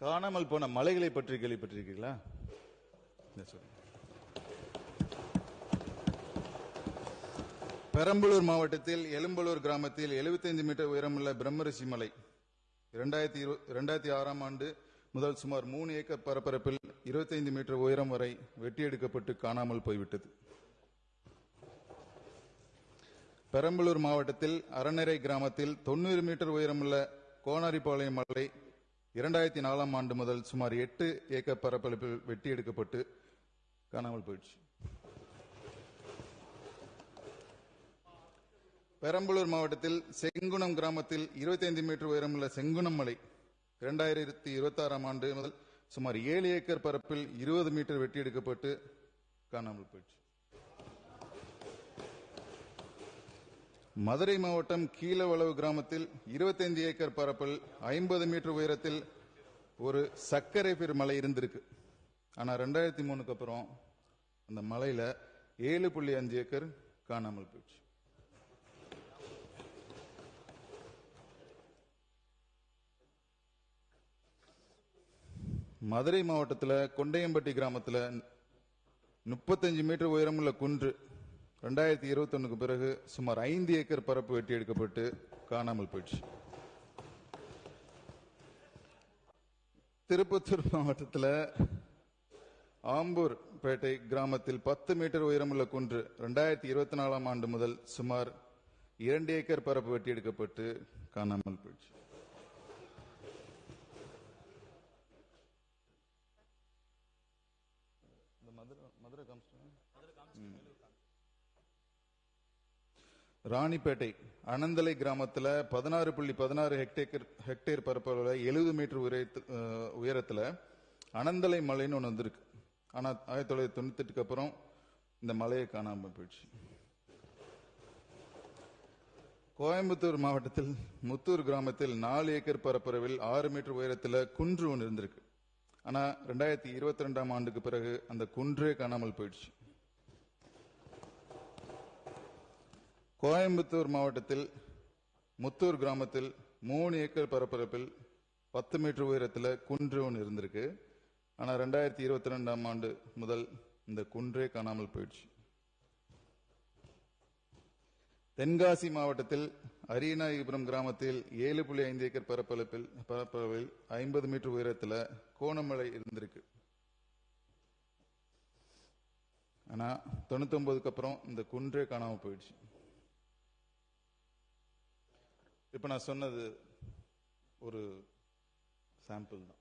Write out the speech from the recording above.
காணாமல் போன மலைகளை பற்றி கேள்விப்பட்டிருக்கீங்களா? பெரம்பலூர் மாவட்டத்தில் எழும்பலூர் கிராமத்தில் 75 மீட்டர் உயரமுள்ள பிரம்மரிஷி மலை 2006ஆம் ஆண்டு முதல் சுமார் 3 ஏக்கர் பரப்பரப்பில் 25 மீட்டர் உயரம் வரை வெட்டி எடுக்கப்பட்டு காணாமல் போய்விட்டது. பெரம்பலூர் மாவட்டத்தில் அறநெறை கிராமத்தில் 90 மீட்டர் உயரமுள்ள கோனாரிபாளையம் மலை 2004ஆம் ஆண்டு முதல் சுமார் 8 ஏக்கர் பரப்பளப்பில் வெட்டி எடுக்கப்பட்டு காணாமல் போயிடுச்சு. பெரம்பலூர் மாவட்டத்தில் செங்குணம் கிராமத்தில் 25 மீட்டர் உயரமுள்ள செங்குணம் மலை 2026ஆம் ஆண்டு முதல் சுமார் 7 ஏக்கர் பரப்பில் 20 மீட்டர் வெட்டி எடுக்கப்பட்டு காணாமல் போயிடுச்சு. மதுரை மாவட்டம் கீழவளவு கிராமத்தில் 25 ஏக்கர் பரப்பில் 50 மீட்டர் உயரத்தில் ஒரு சர்க்கரை பெரு மலை இருந்திருக்கு. ஆனா 2003க்கு அப்புறம் அந்த மலையில 7.5 ஏக்கர் காணாமல் போயிடுச்சு. மதுரை மாவட்டத்தில் கொண்டையம்பட்டி கிராமத்தில் 35 மீட்டர் உயரமுள்ள குன்று 2021க்கு பிறகு சுமார் 5 ஏக்கர் பரப்பு வெட்டி எடுக்கப்பட்டு காணாமல் போயிடுச்சு. திருப்பத்தூர் மாவட்டத்தில் ஆம்பூர் பேட்டை கிராமத்தில் 10 மீட்டர் உயரமுள்ள குன்று 2024ஆம் ஆண்டு முதல் சுமார் 2 ஏக்கர் பரப்பு வெட்டி எடுக்கப்பட்டு காணாமல் போயிடுச்சு. ராணிப்பேட்டை அனந்தலை கிராமத்தில் 16.16 ஹெக்டேர் பரப்பளவுல 70 மீட்டர் உயரத்தில் அனந்தலை மலைன்னு ஒன்று வந்திருக்கு. ஆனா 1998க்கு அப்புறம் இந்த மலையை காணாமல் போயிடுச்சு. கோயம்புத்தூர் மாவட்டத்தில் முத்தூர் கிராமத்தில் 4 ஏக்கர் பரப்பளவில் 6 மீட்டர் உயரத்தில் குன்று ஒன்று இருந்திருக்கு. ஆனா 2022ஆம் ஆண்டுக்கு பிறகு அந்த குன்றே காணாமல் போயிடுச்சு. கோயம்புத்தூர் மாவட்டத்தில் முத்தூர் கிராமத்தில் 3 ஏக்கர் பரப்பரப்பில் 10 மீட்டர் உயரத்தில் குன்று ஒன்று இருந்திருக்கு. ஆனா 2022ஆம் ஆண்டு முதல் இந்த குன்றே காணாமல் போயிடுச்சு. தென்காசி மாவட்டத்தில் அரியநாயகிபுரம் கிராமத்தில் 7.5 ஏக்கர் பரப்பளவில் 50 மீட்டர் உயரத்தில் கோணமலை இருந்திருக்கு. ஆனா 99க்கு அப்புறம் இந்த குன்றே காணாமல் போயிடுச்சு. இப்ப நான் சொன்னது ஒரு சாம்பிள் தான்.